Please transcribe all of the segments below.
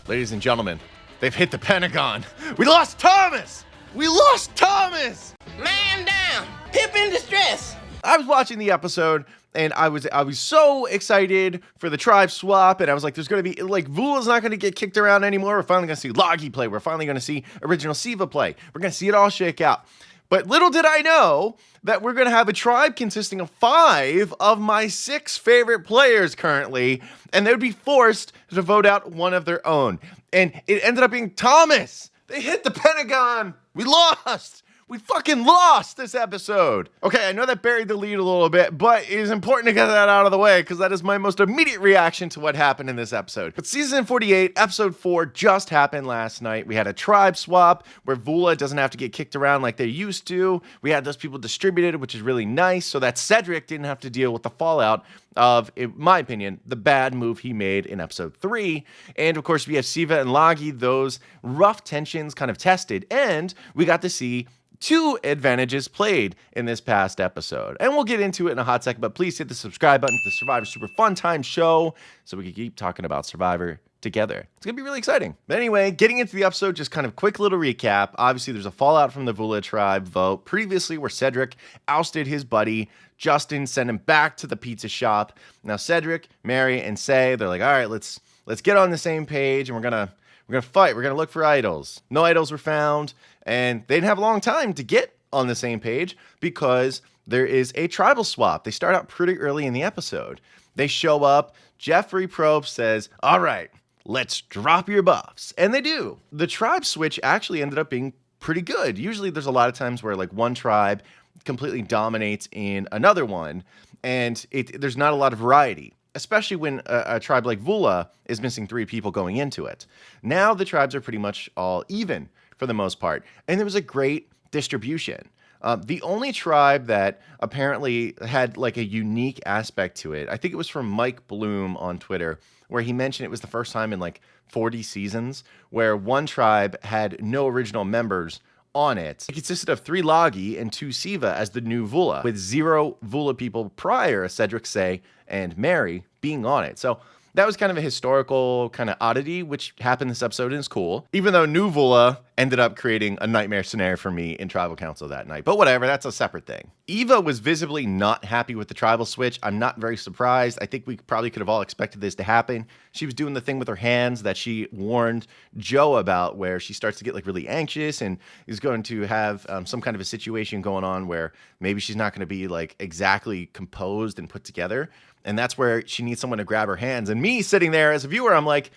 Ladies and gentlemen, they've hit the Pentagon. We lost Thomas! We lost Thomas! Man down! Pip in distress! I was watching the episode, and I was so excited for the tribe swap, and I was like, there's going to be, like, Vula's not going to get kicked around anymore. We're finally going to see Logi play. We're finally going to see original Siva play. We're going to see it all shake out. But little did I know that we're going to have a tribe consisting of 5 of my 6 favorite players currently, and they would be forced to vote out one of their own. And it ended up being Thomas. They hit the Pentagon. We lost. We fucking lost this episode. Okay, I know that buried the lead a little bit, but it is important to get that out of the way because that is my most immediate reaction to what happened in this episode. But season 48, episode 4 just happened last night. We had a tribe swap where Vula doesn't have to get kicked around like they used to. We had those people distributed, which is really nice, so that Cedric didn't have to deal with the fallout of, in my opinion, the bad move he made in episode 3. And of course, we have Siva and Logi, those rough tensions kind of tested, and we got to see 2 advantages played in this past episode. And we'll get into it in a hot second, but please hit the subscribe button to the Survivor Super Fun Time show so we can keep talking about Survivor together. It's gonna be really exciting. But anyway, getting into the episode, just kind of quick little recap. Obviously, there's a fallout from the Vula tribe vote previously where Cedric ousted his buddy Justin, sent him back to the pizza shop. Now Cedric, Mary, and Say, they're like, all right, let's get on the same page, and we're gonna fight. We're gonna look for idols. No idols were found, and they didn't have a long time to get on the same page because there is a tribal swap. They start out pretty early in the episode. They show up. Jeff Probst says, all right, let's drop your buffs. And they do. The tribe switch actually ended up being pretty good. Usually there's a lot of times where like one tribe completely dominates in another one, and there's not a lot of variety, especially when a tribe like Vula is missing 3 people going into it. Now the tribes are pretty much all even for the most part, and there was a great distribution. The only tribe that apparently had like a unique aspect to it, I think it was from Mike Bloom on Twitter, where he mentioned it was the first time in like 40 seasons where one tribe had no original members on it. It consisted of 3 Logi and 2 Siva as the new Vula, with 0 Vula people prior, Cedric, Say, and Mary being on it. So that was kind of a historical kind of oddity, which happened this episode and is cool. Even though New Vula ended up creating a nightmare scenario for me in Tribal Council that night. But whatever, that's a separate thing. Eva was visibly not happy with the tribal switch. I'm not very surprised. I think we probably could have all expected this to happen. She was doing the thing with her hands that she warned Joe about, where she starts to get like really anxious and is going to have some kind of a situation going on where maybe she's not going to be like exactly composed and put together. And that's where she needs someone to grab her hands. And me sitting there as a viewer, I'm like,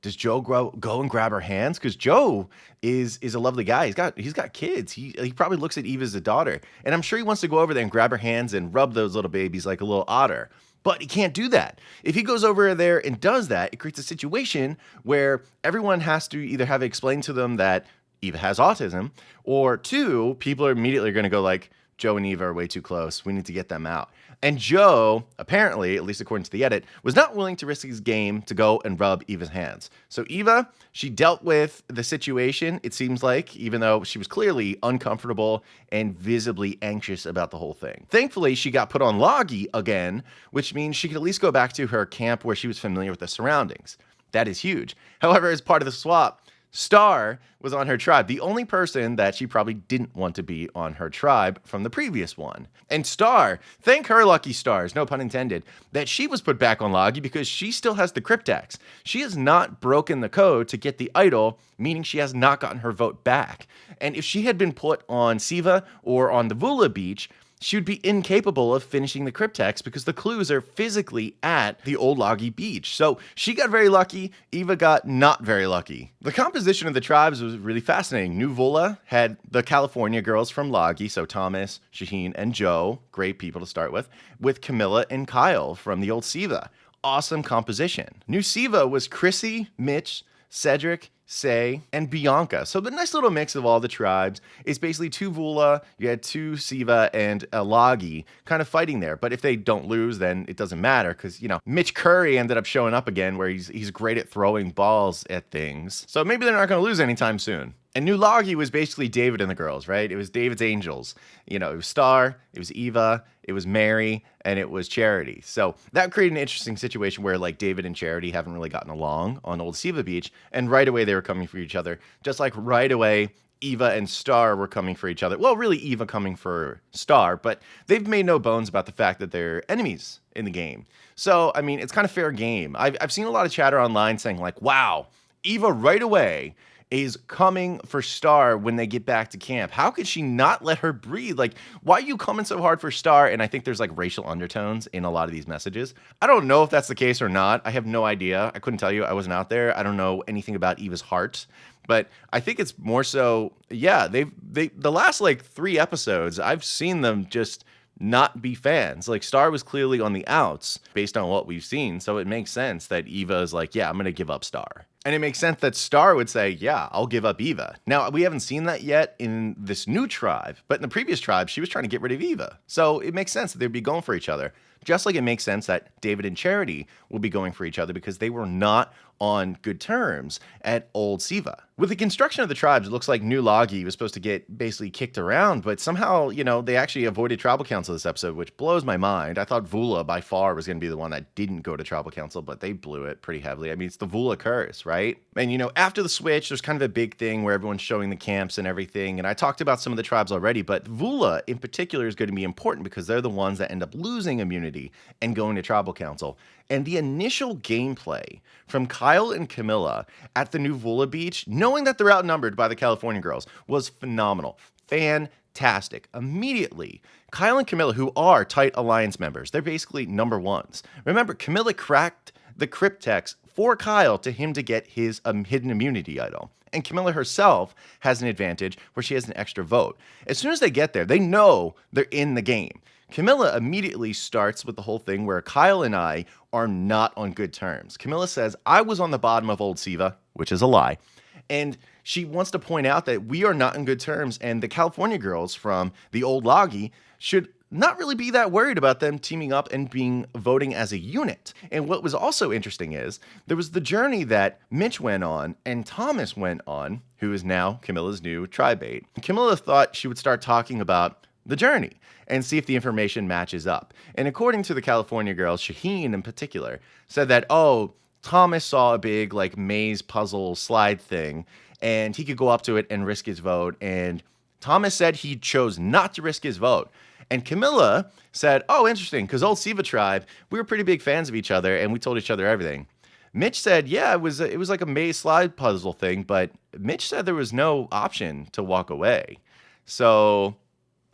does Joe go and grab her hands? Because Joe is a lovely guy. He's got kids. He probably looks at Eve as a daughter. And I'm sure he wants to go over there and grab her hands and rub those little babies like a little otter. But he can't do that. If he goes over there and does that, it creates a situation where everyone has to either have it explained to them that Eva has autism, or 2, people are immediately going to go like, Joe and Eva are way too close. We need to get them out. And Joe, apparently, at least according to the edit, was not willing to risk his game to go and rub Eva's hands. So Eva, she dealt with the situation, it seems like, even though she was clearly uncomfortable and visibly anxious about the whole thing. Thankfully, she got put on Logi again, which means she could at least go back to her camp where she was familiar with the surroundings. That is huge. However, as part of the swap, Star was on her tribe, the only person that she probably didn't want to be on her tribe from the previous one. And Star, thank her lucky stars, no pun intended, that she was put back on Logi because she still has the Cryptex. She has not broken the code to get the idol, meaning she has not gotten her vote back. And if she had been put on Siva or on the Vula beach, she would be incapable of finishing the Cryptex because the clues are physically at the old Logi beach. So she got very lucky. Eva got not very lucky. The composition of the tribes was really fascinating. New Vula had the California girls from Logi, so Thomas, Shaheen, and Joe, great people to start with Camilla and Kyle from the old Siva. Awesome composition. New Siva was Chrissy, Mitch, Cedric, Say, and Bianca. So the nice little mix of all the tribes is basically 2 Vula, you had 2 Siva, and a Logi kind of fighting there. But if they don't lose, then it doesn't matter because, you know, Mitch Curry ended up showing up again where he's great at throwing balls at things. So maybe they're not going to lose anytime soon. And New Logie was basically David and the girls, right? It was David's angels. You know, it was Star, it was Eva, it was Mary, and it was Charity. So that created an interesting situation where like David and Charity haven't really gotten along on Old Siva Beach, and right away they were coming for each other. Just like right away Eva and Star were coming for each other. Well, really Eva coming for Star, but they've made no bones about the fact that they're enemies in the game. So, I mean, it's kind of fair game. I've seen a lot of chatter online saying like, wow, Eva right away is coming for Star when they get back to camp. How could she not let her breathe? Like, why are you coming so hard for Star? And I think there's like racial undertones in a lot of these messages. I don't know if that's the case or not. I have no idea. I couldn't tell you. I wasn't out there. I don't know anything about Eva's heart. But I think it's more so, yeah, the last like 3 episodes, I've seen them just not be fans. Like Star was clearly on the outs based on what we've seen. So it makes sense that Eva is like, yeah, I'm going to give up Star. And it makes sense that Star would say, yeah, I'll give up Eva. Now, we haven't seen that yet in this new tribe, but in the previous tribe, she was trying to get rid of Eva. So it makes sense that they'd be going for each other. Just like it makes sense that David and Charity will be going for each other because they were not on good terms at Old Siva. With the construction of the tribes, it looks like New Logie was supposed to get basically kicked around, but somehow, you know, they actually avoided Tribal Council this episode, which blows my mind. I thought Vula by far was going to be the one that didn't go to Tribal Council, but they blew it pretty heavily. I mean, it's the Vula curse, right? And, you know, after the switch, there's kind of a big thing where everyone's showing the camps and everything, and I talked about some of the tribes already, but Vula in particular is going to be important because they're the ones that end up losing immunity and going to Tribal Council. And the initial gameplay from Kyle and Camilla at the new Vula Beach, knowing that they're outnumbered by the California girls, was phenomenal. Fantastic. Immediately, Kyle and Camilla, who are tight alliance members, they're basically number ones. Remember, Camilla cracked the cryptex for Kyle to him to get his hidden immunity idol. And Camilla herself has an advantage where she has an extra vote. As soon as they get there, they know they're in the game. Camilla immediately starts with the whole thing where Kyle and I are not on good terms. Camilla says, I was on the bottom of Old Siva, which is a lie. And she wants to point out that we are not in good terms. And the California girls from the Old Logie should not really be that worried about them teaming up and voting as a unit. And what was also interesting is there was the journey that Mitch went on and Thomas went on, who is now Camilla's new tribe mate. Camilla thought she would start talking about the journey and see if the information matches up. And according to the California girls, Shaheen in particular, said that, oh, Thomas saw a big like maze puzzle slide thing and he could go up to it and risk his vote. And Thomas said he chose not to risk his vote. And Camilla said, oh, interesting, because Old Siva tribe, we were pretty big fans of each other and we told each other everything. Mitch said, yeah, it was like a maze slide puzzle thing, but Mitch said there was no option to walk away. So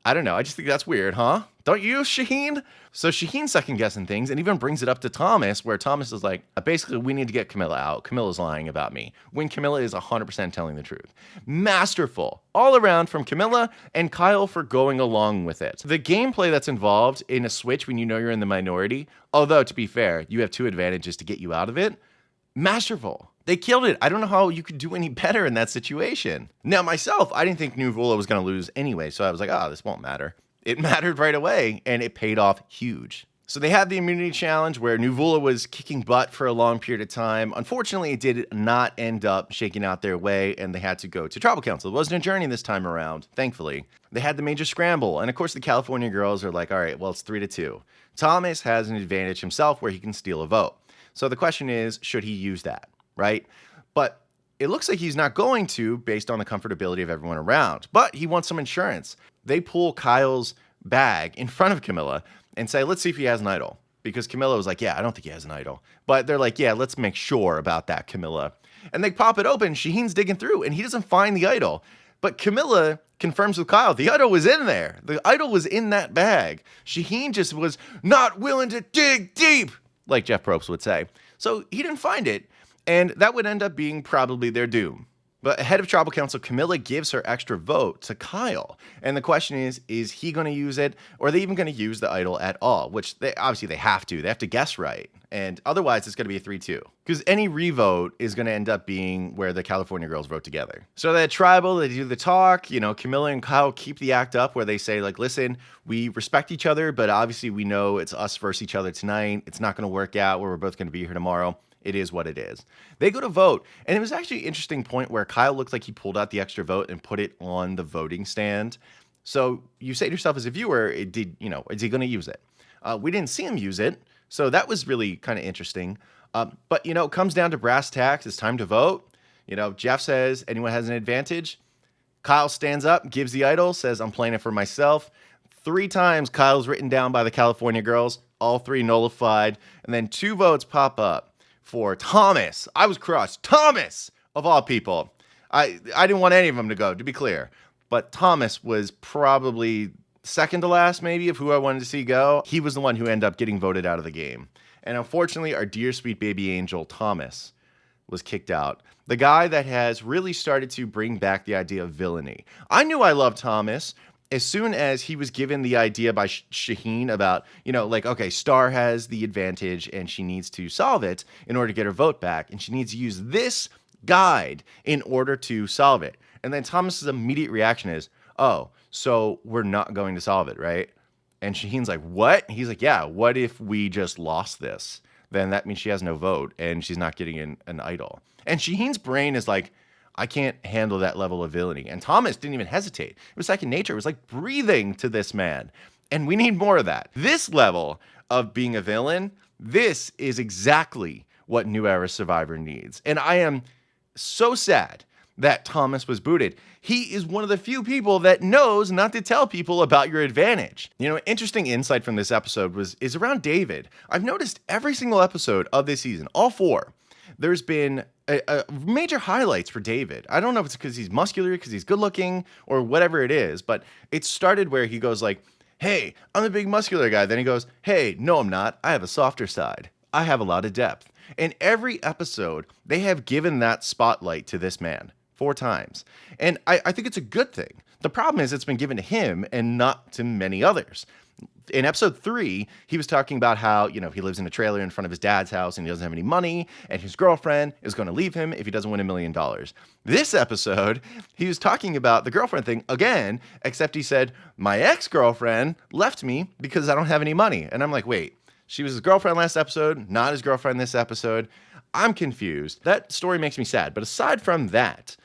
I don't know. I just think that's weird, huh? Don't you, Shaheen? So Shaheen's second guessing things and even brings it up to Thomas, where Thomas is like, basically, we need to get Camilla out. Camilla's lying about me. When Camilla is 100% telling the truth. Masterful. All around from Camilla and Kyle for going along with it. The gameplay that's involved in a switch when you know you're in the minority, although to be fair, you have 2 advantages to get you out of it. Masterful. They killed it. I don't know how you could do any better in that situation. Now, myself, I didn't think New Vula was going to lose anyway, so I was like, oh, this won't matter. It mattered right away, and it paid off huge. So they had the immunity challenge where New Vula was kicking butt for a long period of time. Unfortunately, it did not end up shaking out their way, and they had to go to Tribal Council. It wasn't a journey this time around, thankfully. They had the major scramble, and of course the California girls are like, all right, well, it's 3-2. Thomas has an advantage himself where he can steal a vote. So the question is, should he use that? Right? But it looks like he's not going to based on the comfortability of everyone around. But he wants some insurance. They pull Kyle's bag in front of Camilla and say, let's see if he has an idol. Because Camilla was like, yeah, I don't think he has an idol. But they're like, yeah, let's make sure about that, Camilla. And they pop it open. Shaheen's digging through and he doesn't find the idol. But Camilla confirms with Kyle, the idol was in there. The idol was in that bag. Shaheen just was not willing to dig deep, like Jeff Probst would say. So he didn't find it. And that would end up being probably their doom. But ahead of Tribal Council, Camilla gives her extra vote to Kyle. And the question is he going to use it? Or are they even going to use the idol at all? Which obviously they have to. They have to guess right. And otherwise, it's going to be a 3-2. Because any revote is going to end up being where the California girls vote together. So that Tribal, they do the talk. You know, Camilla and Kyle keep the act up where they say, like, listen, we respect each other, but obviously we know it's us versus each other tonight. It's not going to work out where we're both going to be here tomorrow. it is what it is. They go to vote, and it was actually an interesting point where Kyle looked like he pulled out the extra vote and put it on the voting stand. So you say to yourself as a viewer, is he going to use it? We didn't see him use it, so that was really kind of interesting. But, it comes down to brass tacks. It's time to vote. Jeff says, anyone has an advantage? Kyle stands up, gives the idol, says, I'm playing it for myself. 3 times Kyle's written down by the California girls, all 3 nullified. And then 2 votes pop up for Thomas. I was crushed. Thomas, of all people. I didn't want any of them to go, to be clear. But Thomas was probably second to last, maybe, of who I wanted to see go. He was the one who ended up getting voted out of the game. And unfortunately, our dear sweet baby angel, Thomas, was kicked out. The guy that has really started to bring back the idea of villainy. I knew I loved Thomas as soon as he was given the idea by Shaheen about, okay, Star has the advantage and she needs to solve it in order to get her vote back. And she needs to use this guide in order to solve it. And then Thomas's immediate reaction is, oh, so we're not going to solve it, right? And Shaheen's like, what? He's like, yeah, what if we just lost this? Then that means she has no vote and she's not getting an idol. And Shaheen's brain is like, I can't handle that level of villainy. And Thomas didn't even hesitate. It was second nature. It was like breathing to this man. And we need more of that. This level of being a villain, this is exactly what New Era Survivor needs. And I am so sad that Thomas was booted. He is one of the few people that knows not to tell people about your advantage. Interesting insight from this episode is around David. I've noticed every single episode of this season, all 4, there's been a major highlights for David. I don't know if it's because he's muscular, because he's good looking, or whatever it is, but it started where he goes like, hey, I'm the big muscular guy. Then he goes, hey, no, I'm not. I have a softer side. I have a lot of depth. And every episode, they have given that spotlight to this man 4 times. And I think it's a good thing. The problem is it's been given to him and not to many others. In episode 3, he was talking about how, he lives in a trailer in front of his dad's house and he doesn't have any money, and his girlfriend is going to leave him if he doesn't win $1 million. This episode, he was talking about the girlfriend thing again, except he said, my ex-girlfriend left me because I don't have any money. And I'm like, wait, she was his girlfriend last episode, not his girlfriend this episode. I'm confused. That story makes me sad. But aside from that,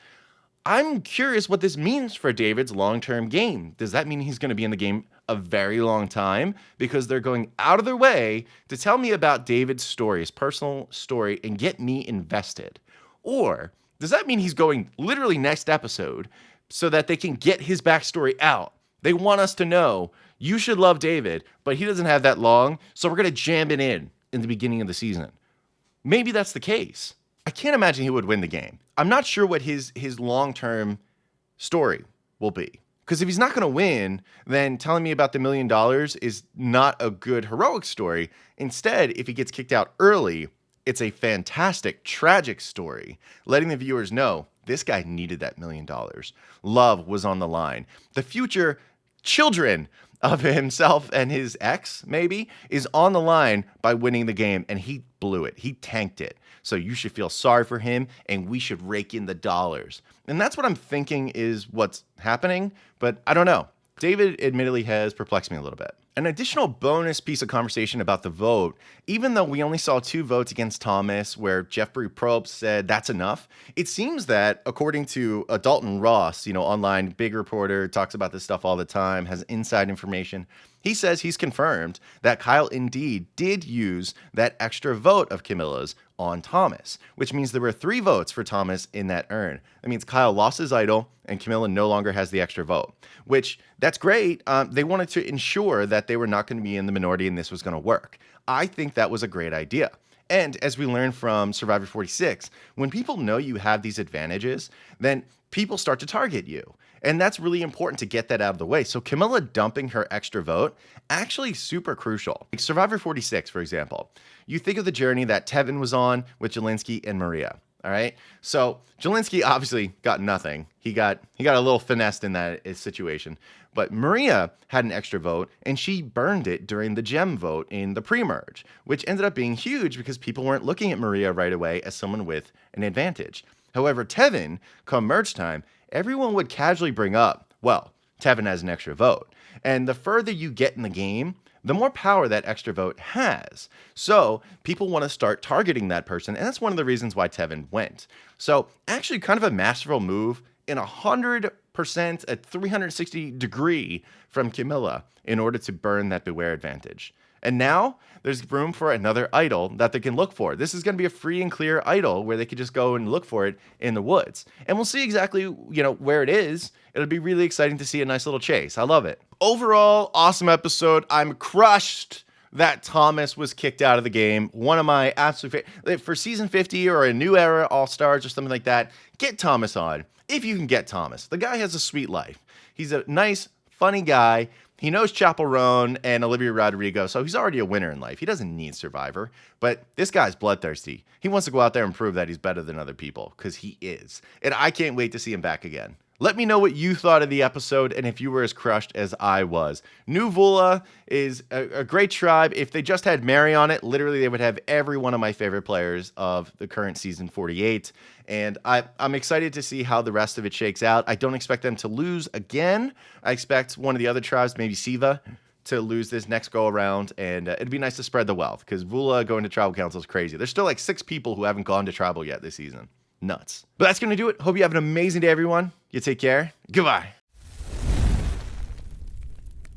I'm curious what this means for David's long-term game. Does that mean he's going to be in the game a very long time? Because they're going out of their way to tell me about David's story, his personal story, and get me invested. Or does that mean he's going literally next episode so that they can get his backstory out? They want us to know, you should love David, but he doesn't have that long, so we're going to jam it in the beginning of the season. Maybe that's the case. I can't imagine he would win the game. I'm not sure what his long-term story will be. Because if he's not going to win, then telling me about the $1 million is not a good heroic story. Instead, if he gets kicked out early, it's a fantastic, tragic story, letting the viewers know this guy needed that $1 million. Love was on the line. The future children of himself and his ex, maybe, is on the line by winning the game, and he blew it. He tanked it. So you should feel sorry for him, and we should rake in the dollars. And that's what I'm thinking is what's happening, but I don't know. David admittedly has perplexed me a little bit. An additional bonus piece of conversation about the vote, even though we only saw 2 votes against Thomas where Jeff Probst said that's enough, it seems that according to Dalton Ross, online big reporter, talks about this stuff all the time, has inside information, he says he's confirmed that Kyle indeed did use that extra vote of Camilla's on Thomas, which means there were 3 votes for Thomas in that urn. That means Kyle lost his idol and Camilla no longer has the extra vote, which that's great. They wanted to ensure that they were not going to be in the minority and this was going to work. I think that was a great idea. And as we learned from Survivor 46, when people know you have these advantages, then people start to target you. And that's really important to get that out of the way. So Camilla dumping her extra vote, actually super crucial. Like Survivor 46, for example, you think of the journey that Tevin was on with Jelinski and Maria. All right. So Jelinski obviously got nothing. He got a little finessed in that situation. But Maria had an extra vote and she burned it during the gem vote in the pre-merge, which ended up being huge because people weren't looking at Maria right away as someone with an advantage. However, Tevin, come merge time, everyone would casually bring up, well, Tevin has an extra vote. And the further you get in the game, the more power that extra vote has. So people want to start targeting that person, and that's one of the reasons why Tevin went. So actually kind of a masterful move in 100% at 360 degree from Camilla in order to burn that Beware advantage. And now there's room for another idol that they can look for. This is going to be a free and clear idol where they could just go and look for it in the woods. And we'll see exactly, where it is. It'll be really exciting to see a nice little chase. I love it. Overall, awesome episode. I'm crushed that Thomas was kicked out of the game. One of my absolute favorite. For season 50 or a new era All-Stars or something like that, get Thomas on. If you can get Thomas. The guy has a sweet life. He's a nice, funny guy. He knows Chappell Roan and Olivia Rodrigo, so he's already a winner in life. He doesn't need Survivor, but this guy's bloodthirsty. He wants to go out there and prove that he's better than other people, because he is. And I can't wait to see him back again. Let me know what you thought of the episode and if you were as crushed as I was. New Vula is a great tribe. If they just had Mary on it, literally they would have every one of my favorite players of the current season 48. And I'm excited to see how the rest of it shakes out. I don't expect them to lose again. I expect one of the other tribes, maybe Siva, to lose this next go around. And it'd be nice to spread the wealth, because Vula going to tribal council is crazy. There's still like 6 people who haven't gone to tribal yet this season. Nuts. But that's going to do it. Hope you have an amazing day, everyone. You take care. Goodbye.